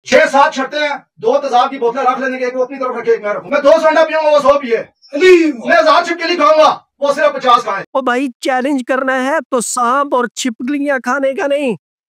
छह सात शर्तें हैं, दो तेजाब की बोतलें रख लेने की, एक वो अपनी तरफ रखे, एक मैं रखूं। मैं 2 अंडा पीऊंगा, वो 100 पिए। मैं 1000 छिपकली खाऊंगा, वो सिर्फ 50 खाए। ओ भाई, चैलेंज करना है तो सांप और छिपकलियां खाने का नहीं,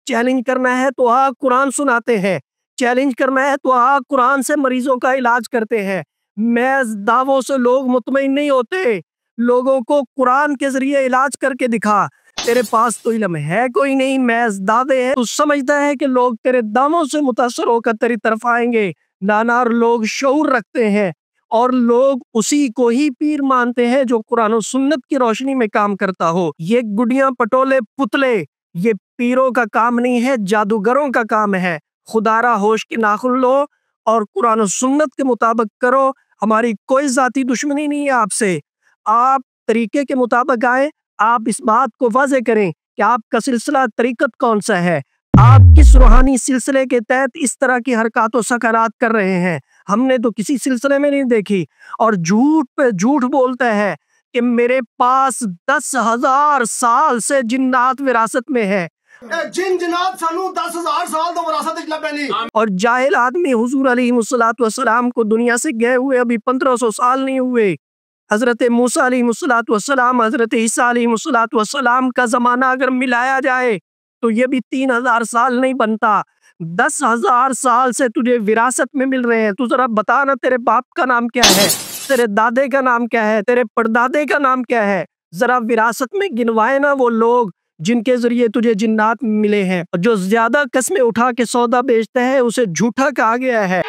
चैलेंज करना है तो कुरान सुनाते हैं, चैलेंज करना है तो कुरान से मरीजों का इलाज करते हैं। महज दावों से लोग मुतमईन नहीं होते, लोगों को कुरान के जरिए इलाज करके दिखा। तेरे पास तो इल्म है कोई नहीं, महज दावे हैं। तू समझता है कि लोग तेरे दावों से मुतासर होकर तेरी तरफ आएंगे? नाना, लोग शऊर रखते हैं और लोग उसी को ही पीर मानते हैं जो कुरान और सुन्नत की रोशनी में काम करता हो। ये गुड़ियां पटोले पुतले ये पीरों का काम नहीं है, जादूगरों का काम है। खुदारा होश की नाखुन लो और कुरान और सुन्नत के मुताबिक करो। हमारी कोई जाती दुश्मनी नहीं है आपसे। आप तरीके के मुताबिक आए, आप इस बात को वाजे करें कि आपका सिलसिला तरीकत कौन सा है, आप किस रूहानी सिलसिले के तहत इस तरह की हरकत और सकरात कर रहे हैं। हमने तो किसी सिलसिले में नहीं देखी। और झूठ पे झूठ बोलता है कि मेरे पास 10,000 साल से जिन्नात विरासत में है। जिन जिनात सानू 10,000 साल तो विरासत विच लब्बे नहीं। और जाहिल आदमी हुजूर अलैहिस्सलातु वस्सलाम को दुनिया से गए हुए अभी 1500 साल नहीं हुए। हजरत मूसा अलैहिस्सलातु वस्सलाम, हजरत ईसा अलैहिस्सलातु वस्सलाम का जमाना अगर मिलाया जाए तो ये भी 3,000 साल नहीं बनता। 10,000 साल से तुझे विरासत में मिल रहे हैं। तू जरा बता ना, तेरे बाप का नाम क्या है, तेरे दादे का नाम क्या है, तेरे परदादे का नाम क्या है? जरा विरासत में गिनवाए ना वो लोग जिनके जरिए तुझे जिन्नात मिले हैं। जो ज्यादा कस्में उठा के सौदा बेचते हैं उसे झूठा कहा गया है।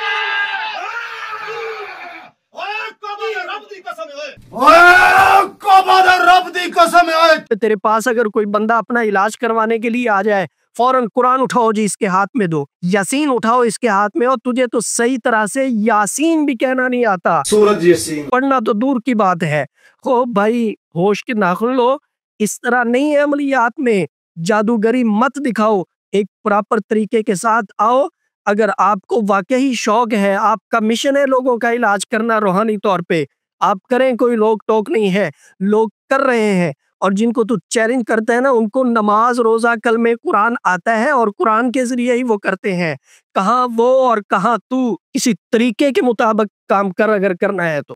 तेरे पास अगर कोई बंदा अपना इलाज करवाने के लिए आ जाए, फौरन कुरान उठाओ जी, इसके हाथ में दो, यासीन उठाओ इसके हाथ में। और तुझे तो सही तरह से यासीन भी कहना नहीं आता, सूरज यासीन पढ़ना तो दूर की बात है। ओ भाई, होश के नाखुन लो, इस तरह नहीं है अमलियात में। जादूगरी मत दिखाओ, एक प्रॉपर तरीके के साथ आओ। अगर आपको वाकई शौक है, आपका मिशन है लोगों का इलाज करना रूहानी तौर पे, आप करें, कोई रोक टोक नहीं है, लोग कर रहे हैं। और जिनको तू चैलेंज करते हैं ना, उनको नमाज रोजा कलमे कुरान आता है और कुरान के जरिए ही वो करते हैं। कहाँ वो और कहाँ तू, किसी तरीके के मुताबिक काम कर अगर करना है तो।